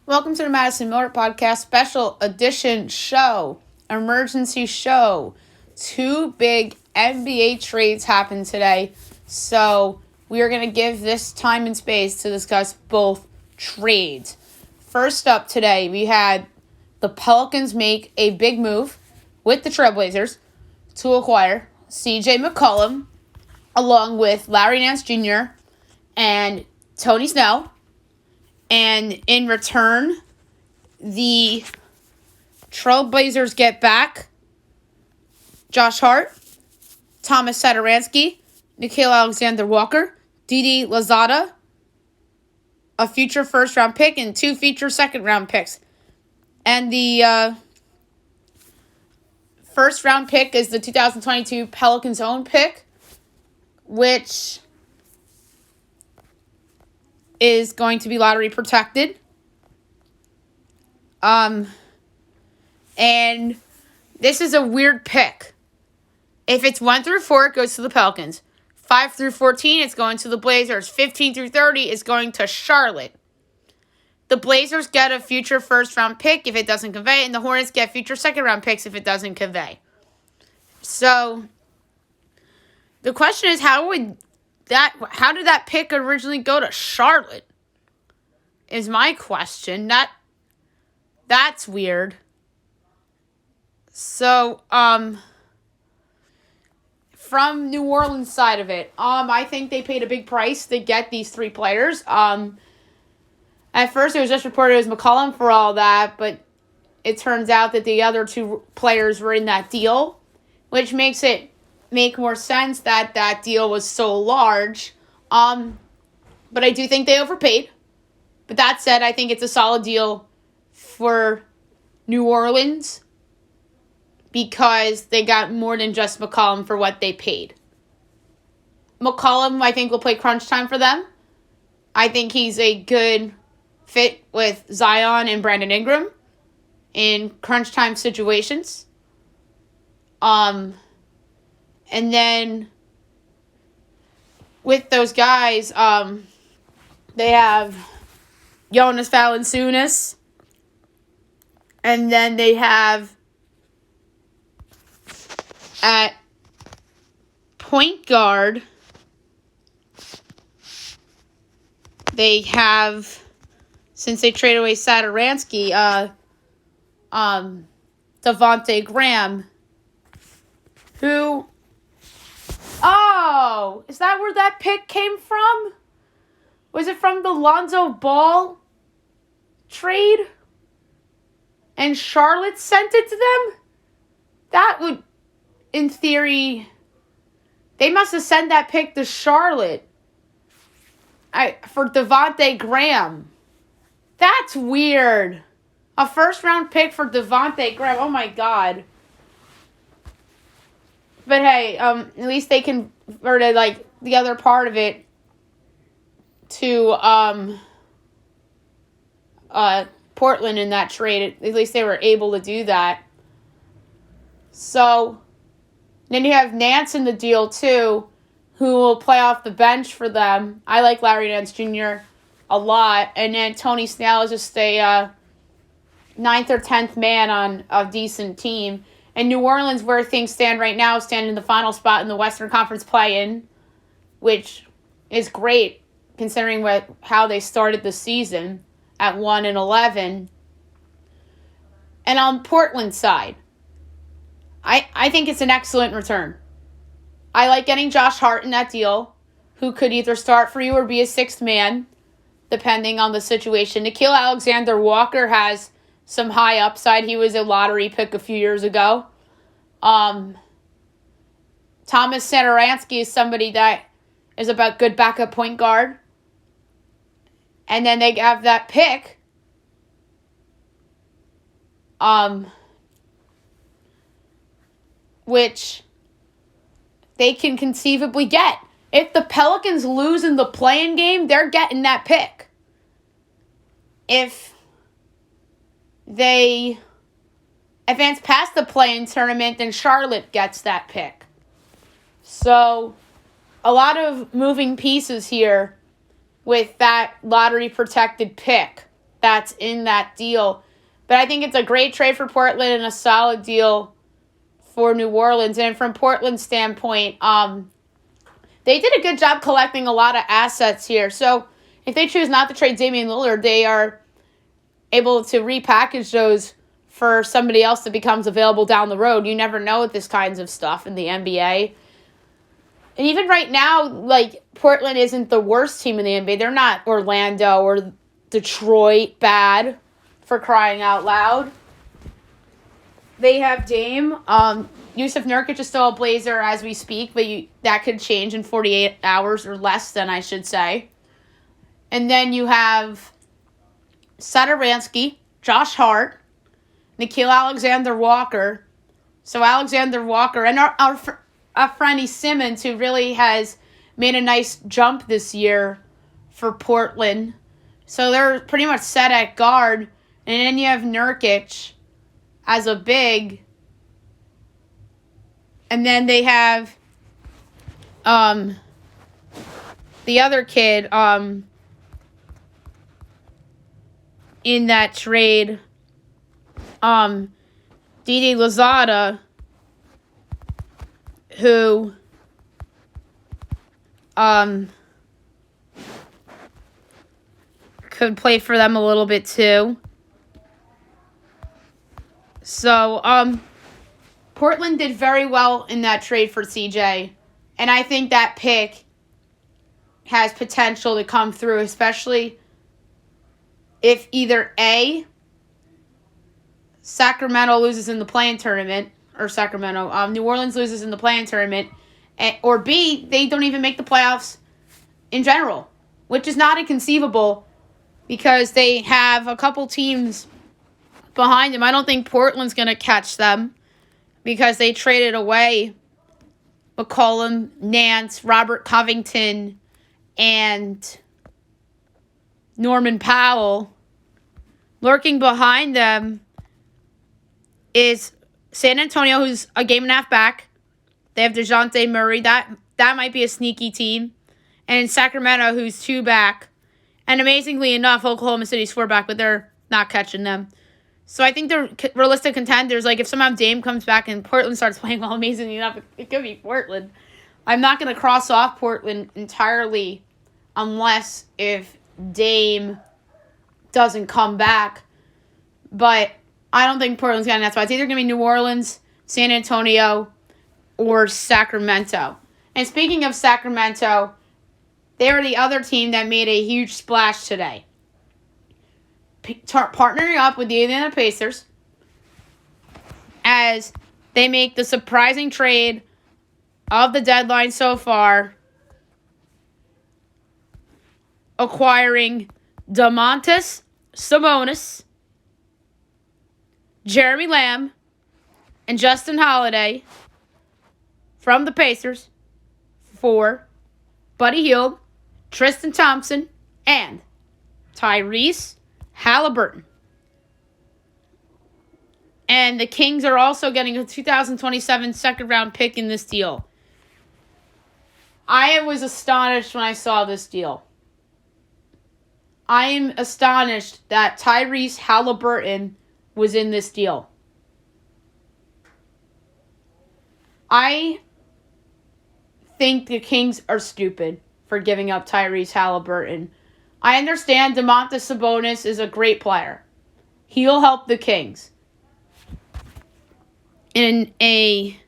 Welcome to the Madison Miller Podcast special edition show, emergency show. Two big NBA trades happened today, so we are going to give this time and space to discuss both trades. First up today, we had the Pelicans make a big move with the Trailblazers to acquire CJ McCollum, along with Larry Nance Jr. and Tony Snell. And in return, the Trailblazers get back Josh Hart, Thomas Satoransky, Nickeil Alexander-Walker, Didi Louzada, a future first-round pick, and 2 future second-round picks. And the first-round pick is the 2022 Pelicans' own pick, which is going to be lottery protected. And this is a weird pick. If it's 1 through 4, it goes to the Pelicans. 5 through 14, it's going to the Blazers. 15 through 30 is going to Charlotte. The Blazers get a future first-round pick if it doesn't convey, and the Hornets get future second-round picks if it doesn't convey. So, the question is, how did that pick originally go to Charlotte? Is my question. That's weird. So, from New Orleans side of it, I think they paid a big price to get these 3 players. At first it was just reported it was McCollum for all that, but it turns out that the other 2 players were in that deal, which makes it make more sense that that deal was so large. But I do think they overpaid. But that said, I think it's a solid deal for New Orleans because they got more than just McCollum for what they paid. McCollum, I think, will play crunch time for them. I think he's a good fit with Zion and Brandon Ingram in crunch time situations. And then with those guys, they have Jonas Valanciunas, and then they have at point guard, they have, since they traded away Satoransky, Devontae Graham, who, is that where that pick came from? Was it from the Lonzo Ball trade? And Charlotte sent it to them? That would, in theory, they must have sent that pick to Charlotte for Devontae Graham. That's weird. A first-round pick for Devontae Graham. Oh, my God. But, hey, at least they converted, the other part of it to Portland in that trade. At least they were able to do that. So, then you have Nance in the deal, too, who will play off the bench for them. I like Larry Nance Jr. a lot. And then Tony Snell is just a 9th or 10th man on a decent team. And New Orleans, where things stand right now, stand in the final spot in the Western Conference play-in, which is great considering how they started the season at 1-11. And on Portland's side, I think it's an excellent return. I like getting Josh Hart in that deal, who could either start for you or be a 6th man, depending on the situation. Nickeil Alexander-Walker has some high upside. He was a lottery pick a few years ago. Thomas Satoransky is somebody that is about good backup point guard. And then they have that pick. Which they can conceivably get. If the Pelicans lose in the play-in game, they're getting that pick. If they advance past the play-in tournament, then Charlotte gets that pick. So, a lot of moving pieces here with that lottery-protected pick. that's in that deal. But I think it's a great trade for Portland and a solid deal for New Orleans. And from Portland's standpoint, they did a good job collecting a lot of assets here. So if they choose not to trade Damian Lillard, they are able to repackage those for somebody else that becomes available down the road. You never know with this kinds of stuff in the NBA. And even right now, like, Portland isn't the worst team in the NBA. They're not Orlando or Detroit bad, for crying out loud. They have Dame. Yusuf Nurkic is still a Blazer as we speak, but that could change in 48 hours or less than, I should say. And then you have Satoransky, Josh Hart, Nickeil Alexander-Walker. So Alexander Walker and our friend Simmons, who really has made a nice jump this year for Portland. So they're pretty much set at guard. And then you have Nurkic as a big. And then they have the other kid in that trade, Didi Louzada, who could play for them a little bit too. So, Portland did very well in that trade for CJ, and I think that pick has potential to come through, especially if either A, Sacramento loses in the play-in tournament, or New Orleans loses in the play-in tournament, or B, they don't even make the playoffs in general, which is not inconceivable because they have a couple teams behind them. I don't think Portland's going to catch them because they traded away McCollum, Nance, Robert Covington, and Norman Powell. Lurking behind them is San Antonio, who's a game and a half back. They have DeJounte Murray. That might be a sneaky team. And in Sacramento, who's 2 back. And amazingly enough, Oklahoma City's 4 back, but they're not catching them. So I think they're realistic contenders. Like, if somehow Dame comes back and Portland starts playing well, amazingly enough, it could be Portland. I'm not going to cross off Portland entirely unless if Dame doesn't come back. But I don't think Portland's getting that spot. It's either going to be New Orleans, San Antonio, or Sacramento. And speaking of Sacramento, they were the other team that made a huge splash today. Partnering up with the Indiana Pacers as they make the surprising trade of the deadline so far, acquiring Domantas Sabonis, Jeremy Lamb, and Justin Holiday from the Pacers for Buddy Hield, Tristan Thompson, and Tyrese Halliburton. And the Kings are also getting a 2027 second-round pick in this deal. I was astonished when I saw this deal. I am astonished that Tyrese Halliburton was in this deal. I think the Kings are stupid for giving up Tyrese Halliburton. I understand Domantas Sabonis is a great player. He'll help the Kings in a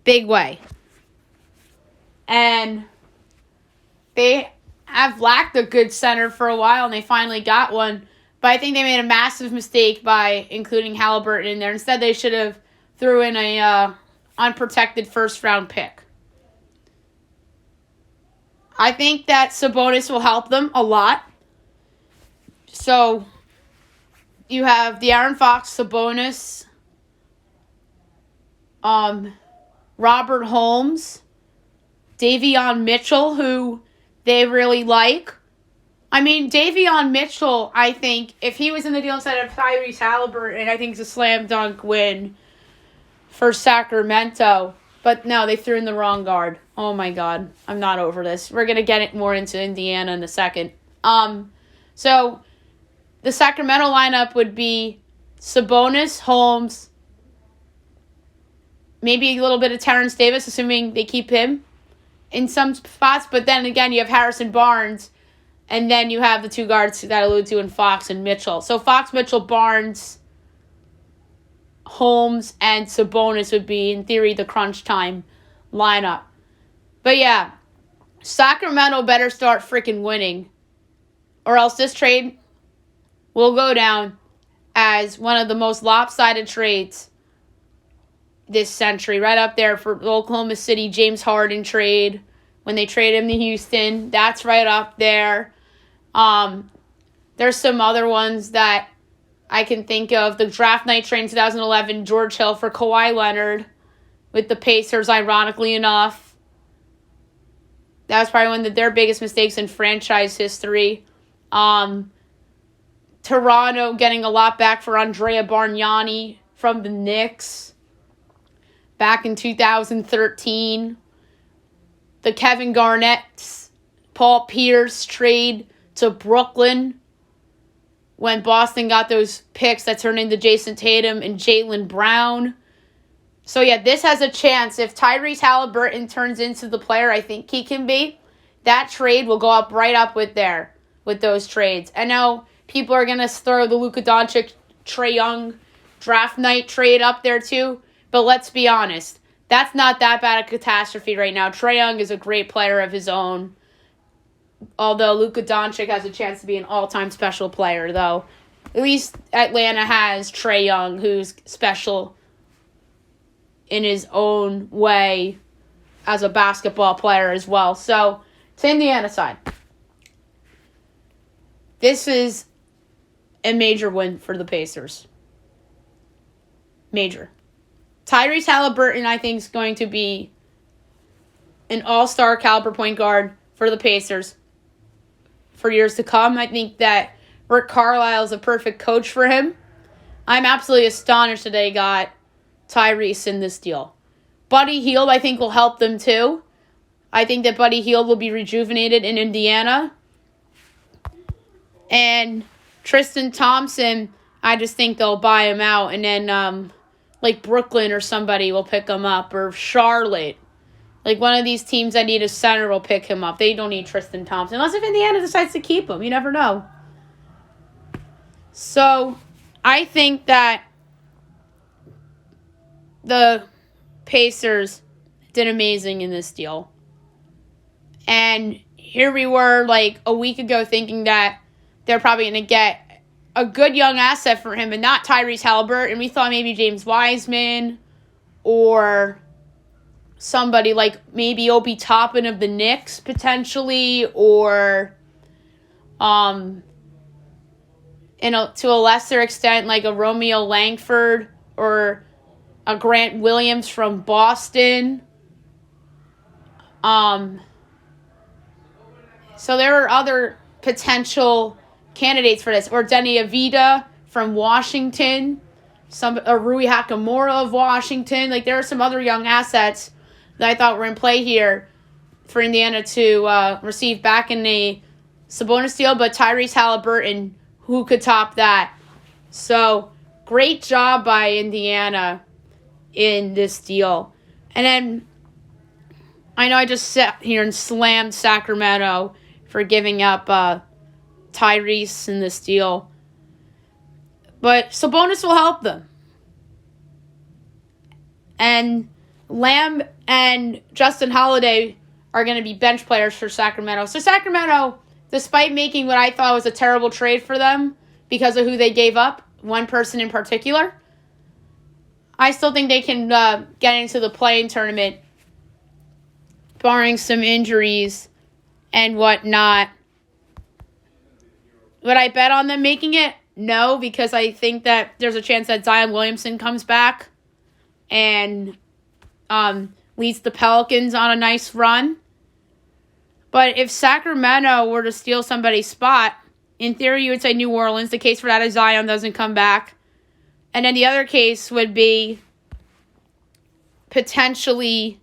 big way. And they have lacked a good center for a while, and they finally got one. But I think they made a massive mistake by including Halliburton in there. Instead, they should have threw in a unprotected first-round pick. I think that Sabonis will help them a lot. So, you have De'Aaron Fox, Sabonis, Robert Holmes, Davion Mitchell, who they really like. I mean, Davion Mitchell, I think, if he was in the deal instead of Tyrese Halliburton, I think it's a slam dunk win for Sacramento. But no, they threw in the wrong guard. Oh my God, I'm not over this. We're going to get it more into Indiana in a second. So, the Sacramento lineup would be Sabonis, Holmes, maybe a little bit of Terrence Davis, assuming they keep him in some spots. But then again, you have Harrison Barnes, and then you have the two guards that I alluded to in Fox and Mitchell. So Fox, Mitchell, Barnes, Holmes, and Sabonis would be, in theory, the crunch time lineup. But yeah, Sacramento better start freaking winning, or else this trade will go down as one of the most lopsided trades this century. Right up there for the Oklahoma City James Harden trade when they traded him to Houston. That's right up there. There's some other ones that I can think of. The draft night trade in 2011, George Hill for Kawhi Leonard with the Pacers, ironically enough. That was probably one of their biggest mistakes in franchise history. Toronto getting a lot back for Andrea Bargnani from the Knicks back in 2013. The Kevin Garnett, Paul Pierce trade to Brooklyn when Boston got those picks that turned into Jason Tatum and Jaylen Brown. So yeah, this has a chance. If Tyrese Halliburton turns into the player I think he can be, that trade will go up right up with those trades. I know people are going to throw the Luka Doncic, Trae Young draft night trade up there too, but let's be honest. That's not that bad a catastrophe right now. Trae Young is a great player of his own. Although Luka Doncic has a chance to be an all-time special player, though. At least Atlanta has Trae Young, who's special in his own way as a basketball player as well. So, to Indiana side. This is a major win for the Pacers. Major. Tyrese Halliburton, I think, is going to be an all-star caliber point guard for the Pacers for years to come. I think that Rick Carlisle is a perfect coach for him. I'm absolutely astonished that they got Tyrese in this deal. Buddy Hield, I think, will help them too. I think that Buddy Hield will be rejuvenated in Indiana. And Tristan Thompson, I just think they'll buy him out. And then, like Brooklyn or somebody will pick him up. Or Charlotte. Like one of these teams that need a center will pick him up. They don't need Tristan Thompson. Unless if Indiana decides to keep him. You never know. So, I think that the Pacers did amazing in this deal. And here we were like a week ago thinking that they're probably going to get a good young asset for him and not Tyrese Halliburton. We thought maybe James Wiseman or somebody like maybe Obi Toppin of the Knicks potentially, or to a lesser extent like a Romeo Langford or a Grant Williams from Boston. So there are other potential candidates for this, or Denny Avida from Washington, Rui Hachimura of Washington. Like there are some other young assets that I thought were in play here for Indiana to receive back in the Sabonis deal, but Tyrese Halliburton, who could top that? So great job by Indiana in this deal. And then I know I just sat here and slammed Sacramento for giving up Tyrese in this deal. But Sabonis will help them. And Lamb and Justin Holiday are going to be bench players for Sacramento. So Sacramento, despite making what I thought was a terrible trade for them because of who they gave up, one person in particular, I still think they can get into the play-in tournament, barring some injuries and whatnot. Would I bet on them making it? No, because I think that there's a chance that Zion Williamson comes back and leads the Pelicans on a nice run. But if Sacramento were to steal somebody's spot, in theory you would say New Orleans. The case for that is Zion doesn't come back. And then the other case would be potentially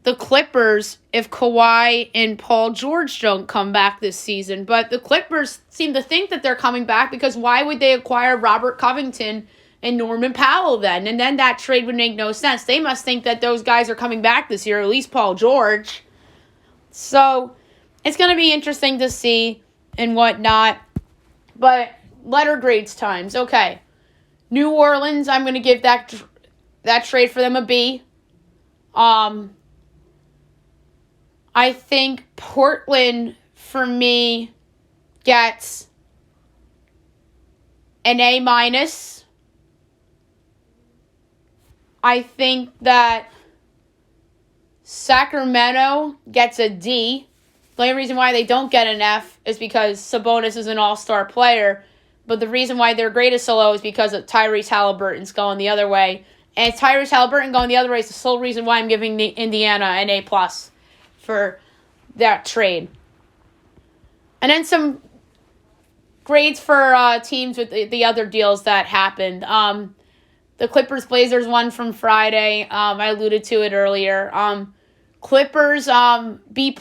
the Clippers if Kawhi and Paul George don't come back this season. But the Clippers seem to think that they're coming back, because why would they acquire Robert Covington and Norman Powell then? And then that trade would make no sense. They must think that those guys are coming back this year, at least Paul George. So it's going to be interesting to see and whatnot. But letter grades times. Okay. New Orleans, I'm going to give that trade for them a B. I think Portland, for me, gets an A-. I think that Sacramento gets a D. The only reason why they don't get an F is because Sabonis is an all-star player. But the reason why their grade is so low is because of Tyrese Halliburton's going the other way. And Tyrese Halliburton going the other way is the sole reason why I'm giving Indiana an A+ for that trade. And then some grades for teams with the other deals that happened. The Clippers-Blazers one from Friday. I alluded to it earlier. Clippers, B+.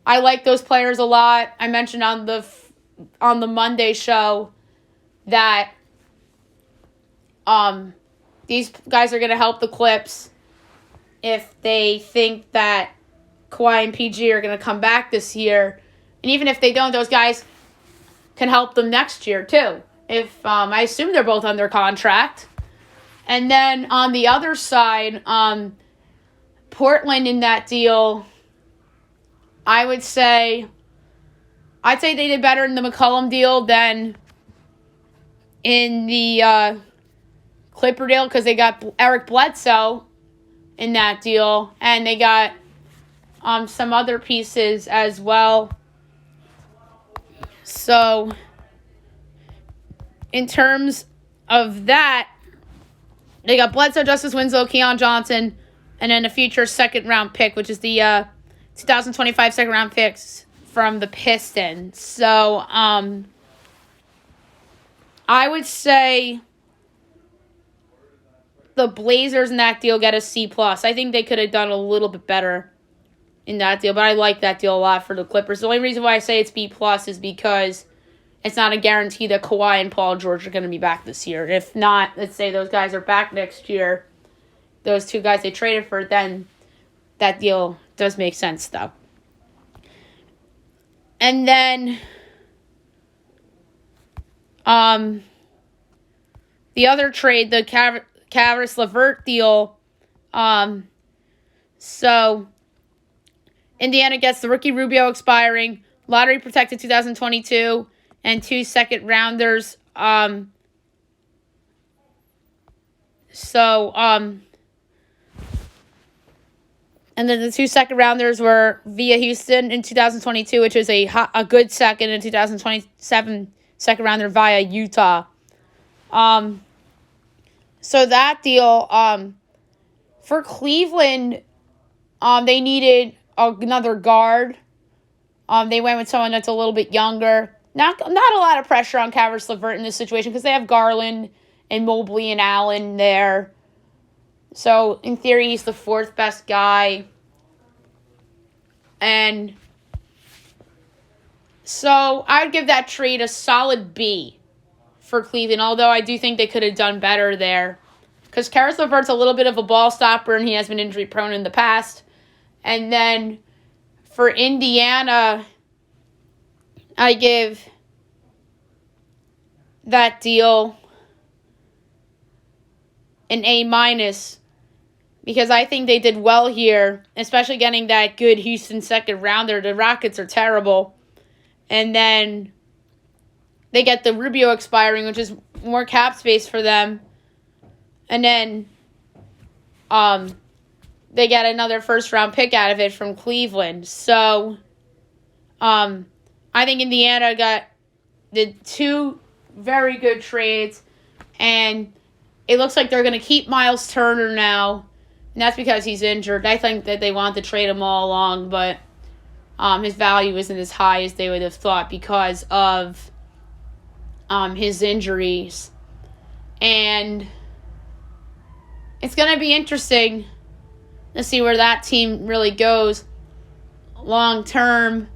I like those players a lot. I mentioned on the Monday show that these guys are going to help the Clips if they think that Kawhi and PG are going to come back this year. And even if they don't, those guys can help them next year too. If I assume they're both under contract. And then on the other side, Portland in that deal, I'd say they did better in the McCollum deal than in the Clipper deal, because they got Eric Bledsoe in that deal, and they got some other pieces as well. So in terms of that, they got Bledsoe, Justice Winslow, Keon Johnson, and then a future second-round pick, which is the 2025 second-round picks from the Pistons. So I would say the Blazers in that deal get a C+. I think they could have done a little bit better in that deal, but I like that deal a lot for the Clippers. The only reason why I say it's B+ is because it's not a guarantee that Kawhi and Paul George are going to be back this year. If not, let's say those guys are back next year, those two guys they traded for, then that deal does make sense, though. And then the other trade, the Caris LeVert deal, so Indiana gets the Ricky Rubio expiring, lottery protected 2022, and 2 second-rounders. And then the 2 second-rounders were via Houston in 2022, which is a good second, and 2027 second-rounder via Utah. So that deal, for Cleveland, they needed another guard. They went with someone that's a little bit younger. Not a lot of pressure on Caris LeVert in this situation because they have Garland and Mobley and Allen there. So, in theory, he's the 4th best guy. And so, I would give that trade a solid B for Cleveland, although I do think they could have done better there. Because Caris LeVert's a little bit of a ball stopper, and he has been injury-prone in the past. And then, for Indiana, I give that deal an A- because I think they did well here, especially getting that good Houston second rounder. The Rockets are terrible. And then they get the Rubio expiring, which is more cap space for them. And then they get another first-round pick out of it from Cleveland. So I think Indiana did 2 very good trades, and it looks like they're going to keep Miles Turner now, and that's because he's injured. I think that they want to trade him all along, but his value isn't as high as they would have thought because of his injuries. And it's going to be interesting to see where that team really goes long term.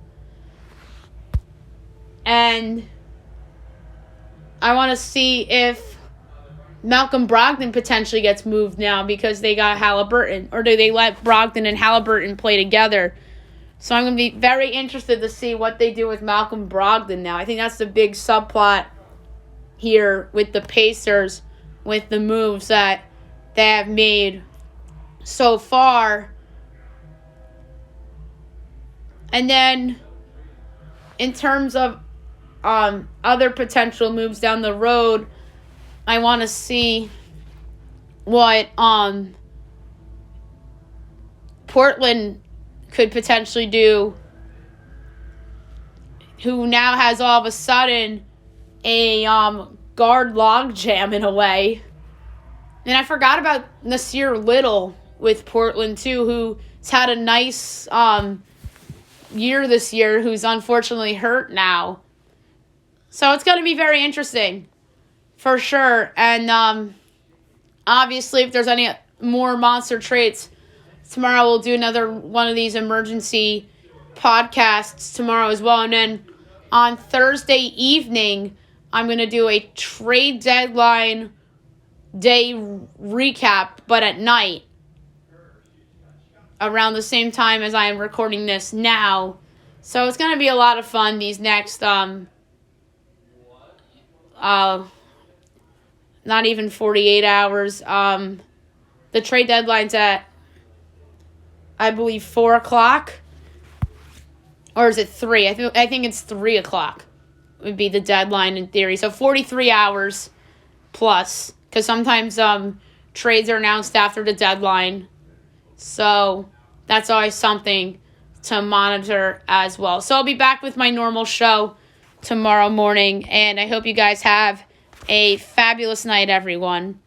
And I want to see if Malcolm Brogdon potentially gets moved now because they got Halliburton. Or do they let Brogdon and Halliburton play together? So I'm going to be very interested to see what they do with Malcolm Brogdon now. I think that's the big subplot here with the Pacers, with the moves that they have made so far. And then in terms of other potential moves down the road, I want to see what Portland could potentially do, who now has all of a sudden a guard logjam in a way. And I forgot about Nasir Little with Portland too, who's had a nice year this year, who's unfortunately hurt now. So it's going to be very interesting, for sure. And obviously, if there's any more monster trades, tomorrow we'll do another one of these emergency podcasts tomorrow as well. And then on Thursday evening, I'm going to do a trade deadline day recap, but at night, around the same time as I am recording this now. So it's going to be a lot of fun these next, not even 48 hours. The trade deadline's at, I believe, 4 o'clock. Or is it 3? I think it's 3 o'clock would be the deadline in theory. So 43 hours plus. Because sometimes trades are announced after the deadline. So that's always something to monitor as well. So I'll be back with my normal show tomorrow morning. And I hope you guys have a fabulous night, everyone.